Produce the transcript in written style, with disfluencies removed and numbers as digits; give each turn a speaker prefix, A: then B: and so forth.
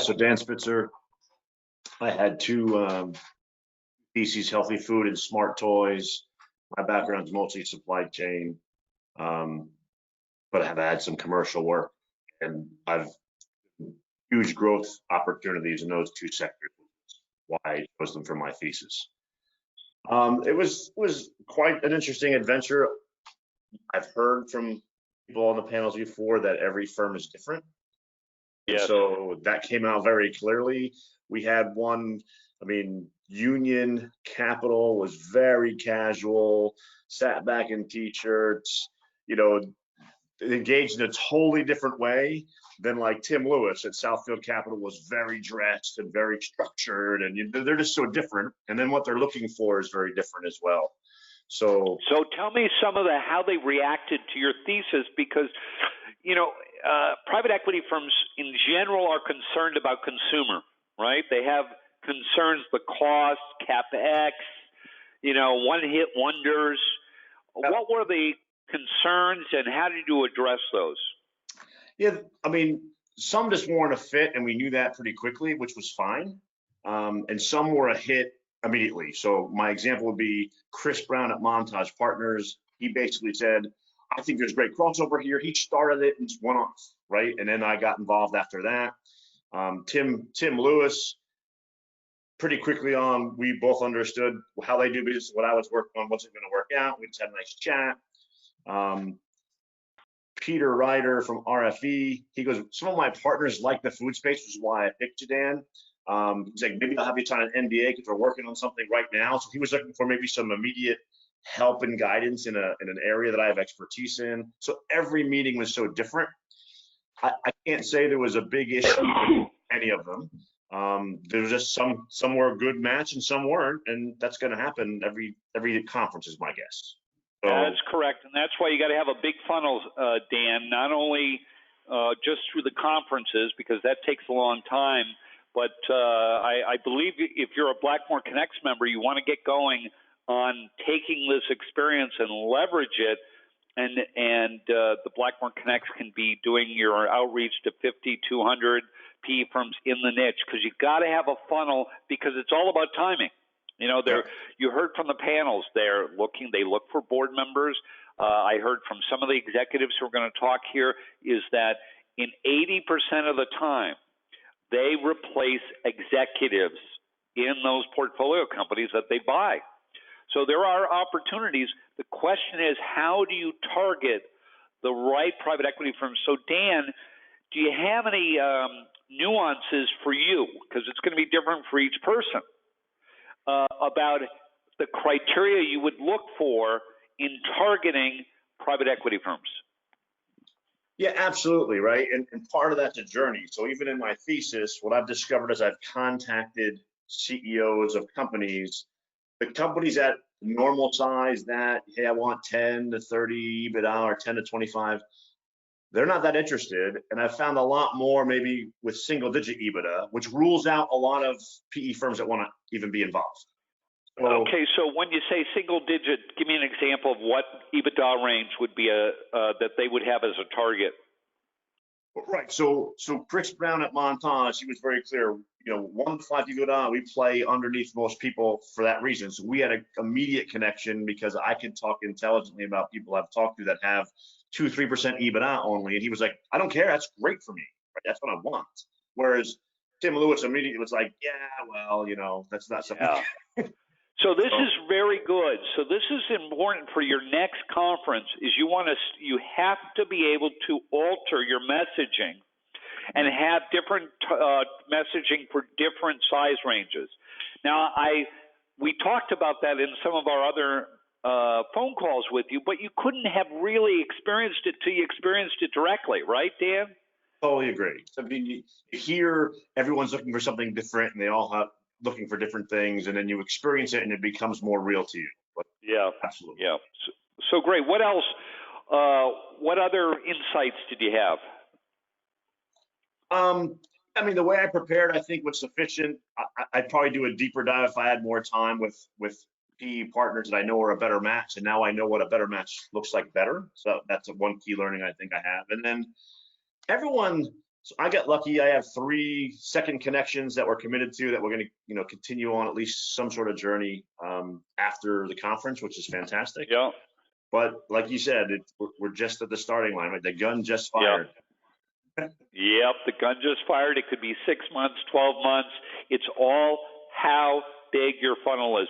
A: so Dan Spitzer. I had two theses, healthy food and smart toys. My background's mostly supply chain, but I have had some commercial work, and I've huge growth opportunities in those two sectors. Why I chose them for my thesis. It was quite an interesting adventure. I've heard from people on the panels before that every firm is different. And
B: Yes.
A: so that came out very clearly. We had one, Union Capital was very casual, sat back in t-shirts, engaged in a totally different way than like Tim Lewis at Southfield Capital was very dressed and very structured, and they're just so different. And then what they're looking for is very different as well. So
B: tell me some of how they reacted to your thesis, because private equity firms in general are concerned about consumer, right? They have concerns, the cost, CapEx, one-hit wonders. What were the concerns, and how did you address those?
A: Yeah, some just weren't a fit, and we knew that pretty quickly, which was fine. And some were a hit immediately. So my example would be Chris Brown at Montage Partners. He basically said, I think there's great crossover here. He started it and just went off, right? And then I got involved after that. Tim Lewis, pretty quickly on, we both understood how they do business, what I was working on, what's it going to work out. We just had a nice chat. Peter Ryder from RFE, he goes, some of my partners like the food space, which is why I picked you, Dan. He's like, maybe I'll have you sign an NDA because we're working on something right now. So he was looking for maybe some immediate help and guidance in an area that I have expertise in. So every meeting was so different. I can't say there was a big issue with any of them. There was just some were a good match and some weren't, and that's going to happen every conference is my guess. So,
B: that's correct, and that's why you got to have a big funnel, Dan. Not only just through the conferences, because that takes a long time, but I believe if you're a Blackmore Connects member, you want to get going on taking this experience and leverage it. And the Blackmore Connects can be doing your outreach to 50, 200 PE firms in the niche, because you got to have a funnel, because it's all about timing. You heard from the panels, they look for board members. I heard from some of the executives who are going to talk here is that in 80% of the time, they replace executives in those portfolio companies that they buy. So there are opportunities. The question is, how do you target the right private equity firms? So Dan, do you have any nuances for you, because it's going to be different for each person, about the criteria you would look for in targeting private equity firms?
A: Yeah, absolutely, right. And part of that's a journey. So even in my thesis, what I've discovered is I've contacted CEOs of companies, the companies at normal size that, hey, I want 10 to 30 EBITDA or 10 to 25. They're not that interested. And I've found a lot more maybe with single digit EBITDA, which rules out a lot of PE firms that want to even be involved. So,
B: okay, so when you say single digit, give me an example of what EBITDA range would be that they would have as a target.
A: Right. So Chris Brown at Montage, he was very clear. 1 to 5 EBITDA, we play underneath most people for that reason. So we had an immediate connection because I could talk intelligently about people I've talked to that have 2-3% EBITDA only, and he was like, I don't care. That's great for me. Right? That's what I want. Whereas Tim Lewis immediately was like, yeah, well, that's not something.
B: Yeah. So this is very good. So this is important for your next conference. Is you have to be able to alter your messaging and have different messaging for different size ranges. Now, we talked about that in some of our other phone calls with you, but you couldn't have really experienced it till you experienced it directly, right, Dan?
A: Totally agree. You hear everyone's looking for something different, and they all have looking for different things, and then you experience it and it becomes more real to you. But
B: yeah,
A: absolutely.
B: Yeah. So great. What else? What other insights did you have?
A: The way I prepared, I think was sufficient. I'd probably do a deeper dive if I had more time with PE partners that I know are a better match, and now I know what a better match looks like better. So that's one key learning I think I have. And then everyone So I got lucky. I have 3 second connections that we're committed to that we're going to, continue on at least some sort of journey after the conference, which is fantastic.
B: Yeah.
A: But like you said, we're just at the starting line, right? The gun just fired.
B: Yep, the gun just fired. It could be 6 months, 12 months. It's all how big your funnel is.